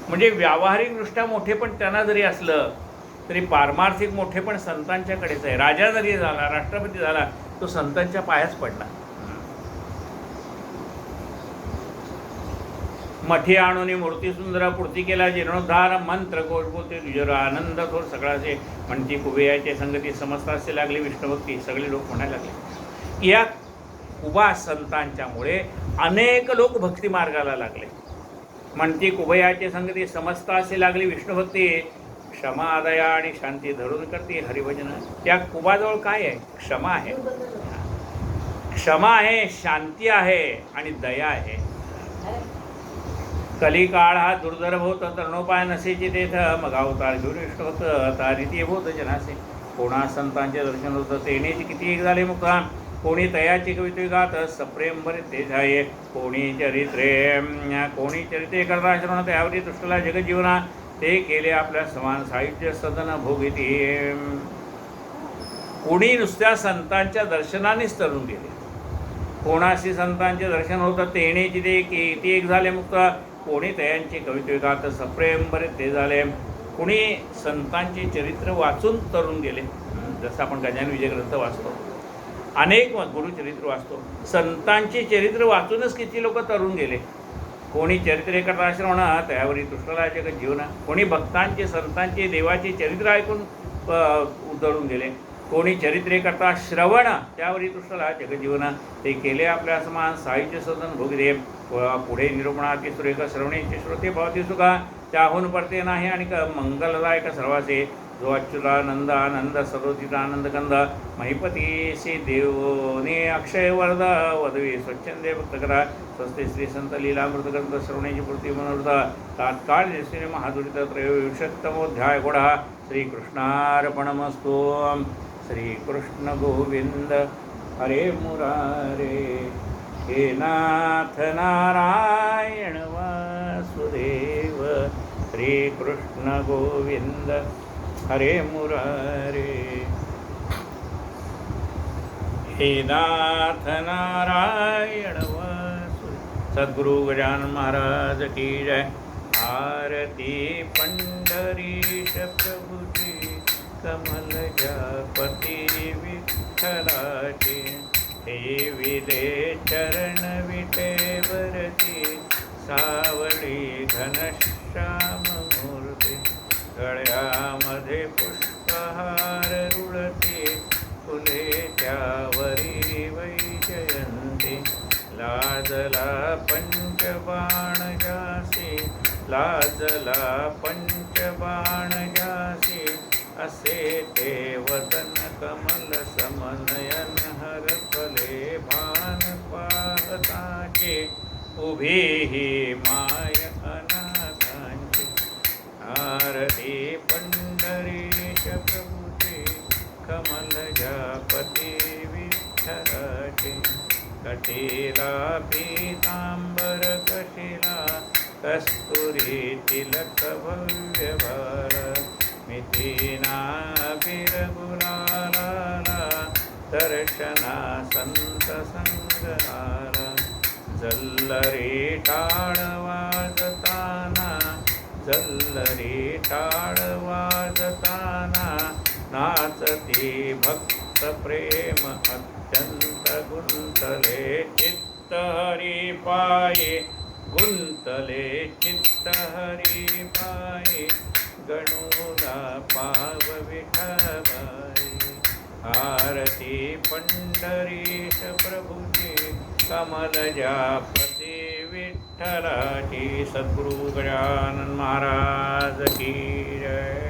म्हणजे व्यावहारिकदृष्ट्या मोठे पण त्यांना जरी असलं तरी पारमार्थिक मोठे पण संतांच्याकडेच आहे. राजा जरी झाला, राष्ट्रपती झाला, तो संतांच्या पायाच पडणार. मठी आणून मूर्ती सुंदर पूर्ती केला जीर्णोद्धार मंत्र घोष बोलते तुझर आनंद थोर सगळाचे म्हणती कुबेयाचे संगती समजताचे लागली विष्णुभक्ती. सगळे लोक म्हणायला लागले. या कुबा संतांच्यामुळे अनेक लोक भक्ती मार्गाला लागले. म्हणती कुबयाचे संगती समजताचे लागली विष्णुभक्ती. क्षमा दया आणि शांती धरून करते हरिभजन. त्या कुबाजवळ काय आहे? क्षमा आहे, क्षमा आहे, शांती आहे आणि दया आहे. कलिकाळ हा दुर्धर होत तरुणोपाय नसेचे तेथ मग अवतार घेऊन विष्णुभक्त तारिती होत जनासे. कोणा संतांचे दर्शन होतं तेनेच किती एक झाले मुक्ता. कोणी तयाचे कविते गात सप्रेम बरे ते झाये. कोणी चरित्रे करता श्रवण त्यावरी दृष्टला जगजीवना. ते केले आपल्या समान साहित्य सदन भोगिती. कोणी नुसत्या संतांच्या दर्शनानेच तरुण गेले. कोणाशी संतांचे दर्शन होतं तेनेची ते किती एक झाले मुक्त. कोणी तयांचे कविते गात सप्रेम बरे ते झाले. कोणी संतांचे चरित्र वाचून तरुण गेले. जसं आपण गजानन विजय ग्रंथ वाचतो, अनेक गुरुचरित्र वाचतो, संतांचे चरित्र वाचूनच किती लोक तरुण गेले. कोणी चरित्रे करता श्रवण त्यावरी तुष्टला जग जीवन. कोणी भक्तांचे संतांचे देवाचे चरित्र ऐकून उतरून गेले. कोणी चरित्रे करता श्रवण त्यावरी तुष्टला जगजीवन. ते केले आपल्या समान साहित्य सदन भोगदे. पुढे निरूपणाती सुरेख श्रवणेचे श्रोते भावती सुखा. त्याहून परते नाही आणि मंगलदायक सर्वाचे. जो अच्युतानंद आनंद सरोजितानंद कंद. महिपती श्री देवने अक्षय वरद वदवी स्वच्छंदे भक्त करा. स्वस्ते श्री संत लीलामृत ग्रंथ श्रवणेची पूर्ती मनोरथा. तात्काळ दिसणे महादुरित त्रयोविंशतमोध्याय घोडा. श्रीकृष्णार्पणमस्तु. श्रीकृष्ण गोविंद हरे मुरारे. हे नाथ नारायण वासुदेव. श्रीकृष्ण गोविंद हरे मुरारे. हे नाथ नारायण वासुदेव. सद्गुरु गजानन महाराज की जय. आरती पंढरीश प्रभुजी कमल जापती विठ्ठलाची. हे विदे चरण विटेवरती सावळी घनश्याम मूर्ती. गळ्यामध्ये पुष्पहार रुळती फुले त्यावरी वैजयंती. लाजला पंचबाण जासी लाजला पंचबाण जासी. असे ते वदन कमल समनयन हरफले भान पाहताचे. उभी ही माय अनाथांची. आरती पंढरीश प्रभुचे कमल जापती विठ्ठलाचे. कटीला पीतांबर कशिला कस्तुरी तिलक भव्य भार. मिथिना बिरगुलाला दर्शना संत संगहाला. जल्लरी टाळ वाजताना जल्लरी टाळ वाजताना. नाचती भक्त प्रेम अत्यंत गुंतले चित्त हरी पाये. गुंतले चित्त हरी पाये. गणूला पाव विठबाई. आरती पंढरीश प्रभुजी कमल जापती विठ्ठलाची. सद्गुरु गजानन महाराज की जय.